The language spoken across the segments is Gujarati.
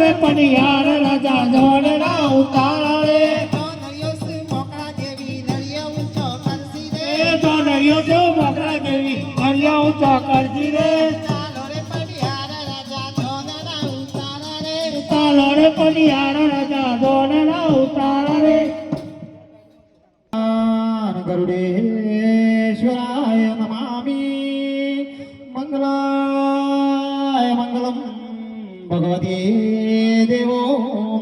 રે પનિયાર રાજા જોડના ઉતારા રે તો નરિયો સે મોકળા દેવી નરિયો ઊંચો કરસી રે તો નરિયો જો મોકળા દેવી નરિયો ઊંચો કરજી રે ચાલો રે પનિયાર રાજા જોડના ઉતારા રે ચાલો રે પનિયાર રાજા જોડના ઉતારા રે ગરુડેશ્વરાય નમામિ મંગલાય મંગલમ ભગવતી દેવો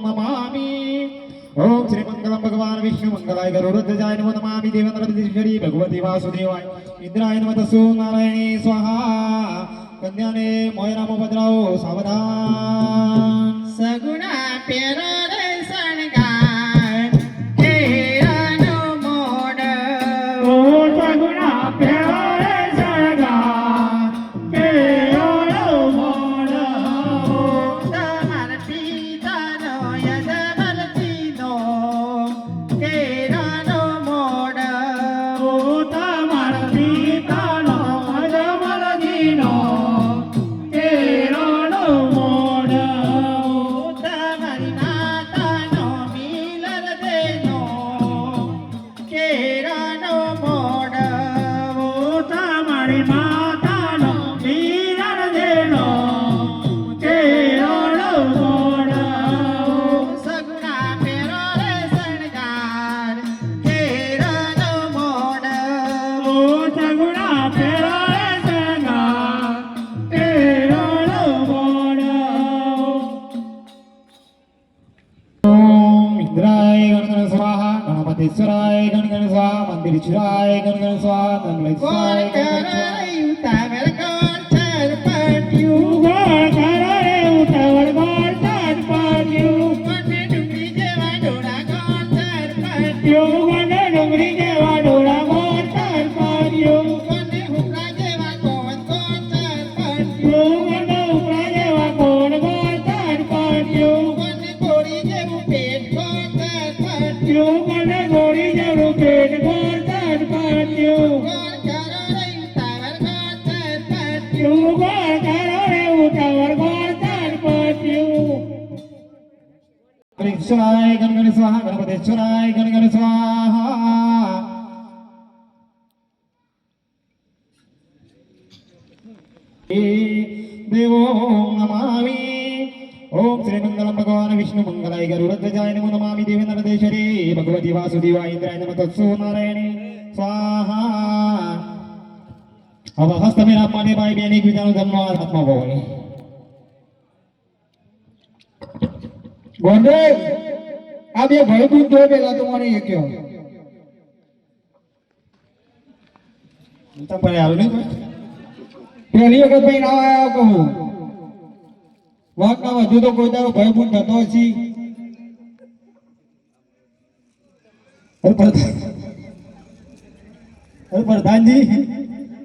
નમામિ ઓમ શ્રી મંગલમ ભગવાન વિષ્ણુ મંગલાય ગરુડધ્વજાય નમો નમામિ દેવેન્દ્રદેશ્વરી ભગવતી વાસુદેવાય ઇન્દ્રાય નમઃ તસ્સો નારાયણી સ્વાહા કન્યાને મોયરામાં પધરાવો સાવધાન સગુણા પેરો રે શણગાર કેરાનો મોડ ઓ સગુણા પેરો રે શણગાર કેરો મોડ તમાર પિતાનો યજમાનજીનો કેરાનો મોડ ઓ તમાર પિતાનો અજમલજીનો કેરો મોડ તમારી માતાનો મિલન દેનો કેરાનો મોડ ઓ તમારી માતાનો મિલન દેનો કેરો મોડ સગુણા પેરો રે શણગાર કેરાનો મોડ ઓ સગુણા પેરો રે શણગાર કેરો મોડ ઓમ ઇન્દ્રાય ગણગણ સ્વાહા ગણપતિશ્વરાય ગણગણ સ્વાહા મંદિરેશ્વરાય ગણગણ સ્વાહા મંગલેશ્વરાય ગણગણ સ્વાહા ઉતાવળ કોણ છરપટ્યું ઉગળ કરો રે ઉતાવળ ગોળ તાજ પાડ્યું કોને ડુંગળી જેવા ડોળા કોણ છરપટ્યું યોગને ડુંગળી જેવા ડોળા ગોળ તાજ પાડ્યું કોને હુમલા જેવા કોણ છરપટ્યું યોગને ઉપરા જેવા ગોળ ગોળ તાજ પાડ્યું કોને ગોળી જેવું પેટ કોણ છરપટ્યું યોગને ગોળી જેવું પેટ ગોળ તાજ પાડ્યું કોણ કરો રે ઉતાવળ કોણ છરપટ્યું યોગળ કરો રે ઉતાવળ ગોળ તાજ પાડ્યું મંગલેશ્વરાય ગણગણ સ્વાહા ગણપતિશ્વરાય ગણગણ સ્વાહા દેવો નમામિ ઓમ શ્રી મંગલમ ભગવાન વિષ્ણુ મંગલાય ગરુડધ્વજાય નમો નમામિ દેવેન્દ્રદેશ્વરી ભગવતી વાસુદેવાય ઇન્દ્રાય નમઃ તત્સો નારાયણી સ્વાહા હવે હસ્ત મેરા માટે ભાઈ બેન એકબીજાનો જન્મ હાથમાં ભોગવે ગોંડે આ બે ભાઈ બુદ્ધ જો પેલા તો મને એ કયો તમ પર આવું નહીં પેલી વખત ભાઈ ના આવ્યા કહું વાત ના વધુ તો કોઈ દાડો ભાઈ બુદ્ધ થતો હશે પ્રધાનજી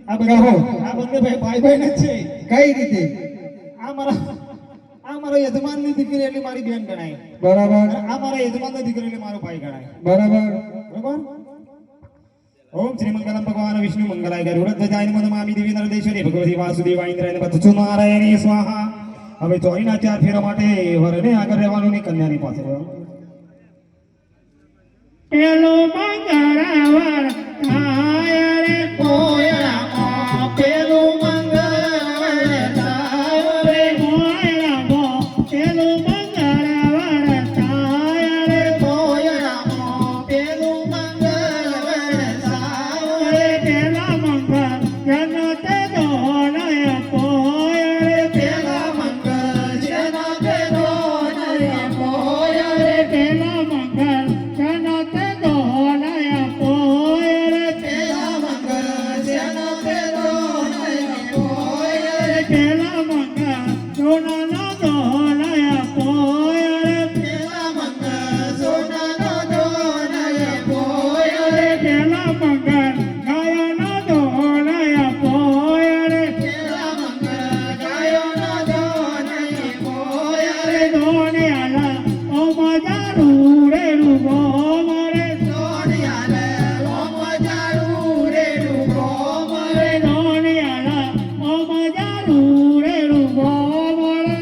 આ બધા આ બંને ભાઈ ભાઈ જ છે કઈ રીતે આ મારા યજમાનની દીકરી એટલે મારી બેન ગણાય બરાબર આ મારા યજમાનની દીકરી એટલે મારો ભાઈ ગણાય બરાબર ઓમ શ્રી મંગલમ ભગવાન વિષ્ણુ મંગલાય ગરુડધ્વજાય નમો નમામિ દેવેન્દ્રદેશ્વરી ભગવતી વાસુદેવાય ઇન્દ્રાય નમઃ તત્સો નારાયણી સ્વાહા હવે ચોરીના 4 ફેરા માટે વરને આગળ રહેવાનું ને કન્યાની પાસે રહેવાનું પેલો મંગળવાર થાય રે કોયરામાં પેલું મંગળવાર થાય રે મોયરામાં પેલો મંગળવાર થાય રે કોયરામાં પેલું મંગળવાર થાય રે પેલા મંગળ જનો તે દોનય પોય રે પેલા મંગળ જેનો તેનો નય પોય રે પેલા મંગળ જનો તે દોનય પોય રે પેલા મંગળ જેનો તેનો નય પોય પેલા મંગળ સોનાનો દોનય પોય રે પેલા મંગળ સોનાનો દોનય પોય રે પેલા મંગળ ગાયનો દોનય પોય રે પેલા મંગળ ગાયોનો દોનય પોય રે દોણ્યાલા ઓ મજારું રે રૂગો મરે સોનિયાલે લોમજારું રે રૂગો રે દોણ્યાલા ઓ મજારું રે રૂગો મરે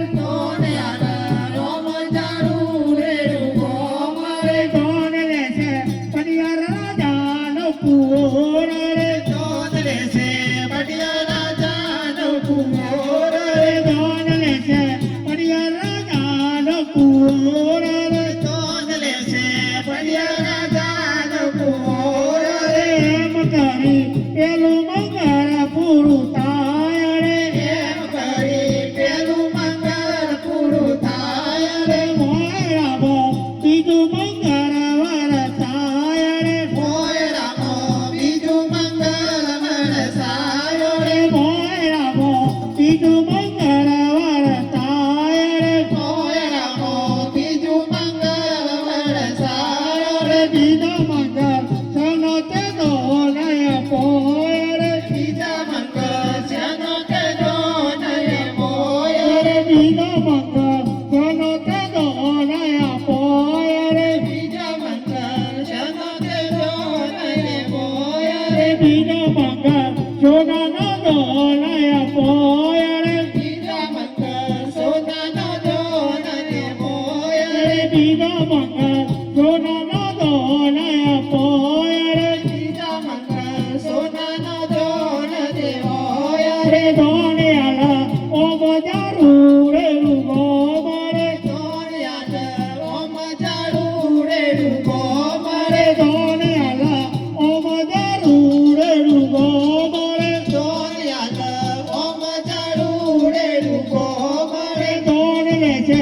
સોનાનો દોલય પોય રે બીજા મંગળ સોનાનો દોન દેવોય રે બીજા મંગળ સોનાનો દોલય પોય રે બીજા મંગળ સોનાનો દોન દેવોય રે દોણ્યાલા ઓ બજારું રે રૂગો મારે દોણ્યાલ ઓમ જાડું રેડું ગોમરે દોણ્યાલા ઓ બજારું રે રૂગો મારે દોણ્યાલ ઓમ જાડું રેડું ગોમરે દોણ લે છે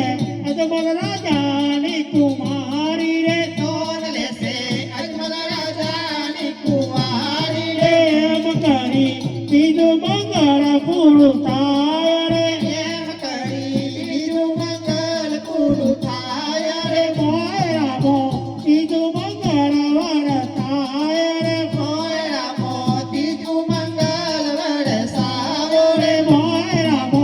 અજમલ રાજાની કુમારી રે દોન લેશે અજમલ રાજાની કુંવારી રે રે એમ કરી બીજું મંગળ પૂરું થાય રે એમ કરી બીજું મંગળ પૂરું થાય રે મોયરામો બીજું મંગળ વરસાય રે મોયરામો ત્રીજું મંગળ વરસાવો રે મોયરામો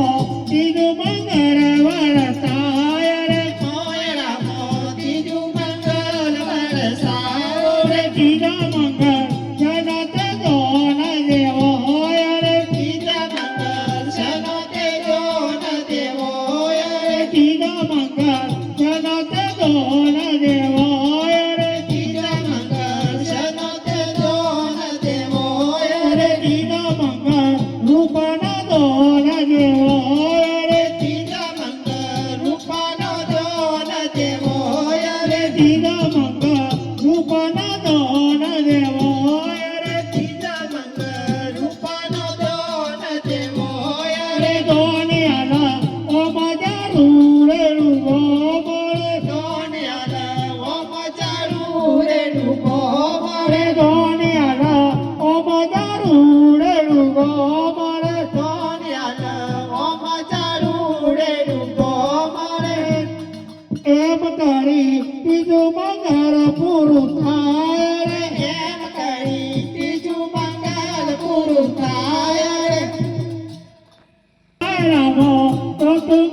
બીજું મંગળ વરસાય રે મોયરામો ત્રીજું મંગળ વરસાવો રે બીજા મંગળ જનત દોન દેવો હોય રે બીજા મંગળ શનો તેજો ન દેવોય રે બીજા મંગળ જનત દોન દેવો હોય રે બીજા મંગળ શનો તેજો ન દેવોય રે રે બીજા મંગળ રૂપના દોન દેવો હોય રે બીજા મંગળ રૂપાનો દોન દેવોય રે બીજા મંગળ રૂપના દોન દેવો હોય રે બીજા મંગળ રૂપાનો દોન દેવોય રે રે દોનિયાલા ઓ બજારું રે રૂગો મળે દોણ્યાલ ઓમ જાડું રેડું ગોમરે રે દોનિયાલા ઓ બજારું રે રૂગો મળે દોણ્યાલ ઓમ જાડું રેડું ગોમરે એમ કરી બીજું મંગળ પૂરું થાય રે એમ કરી ત્રીજું મંગળ પૂરું થાય રે રામો તો તું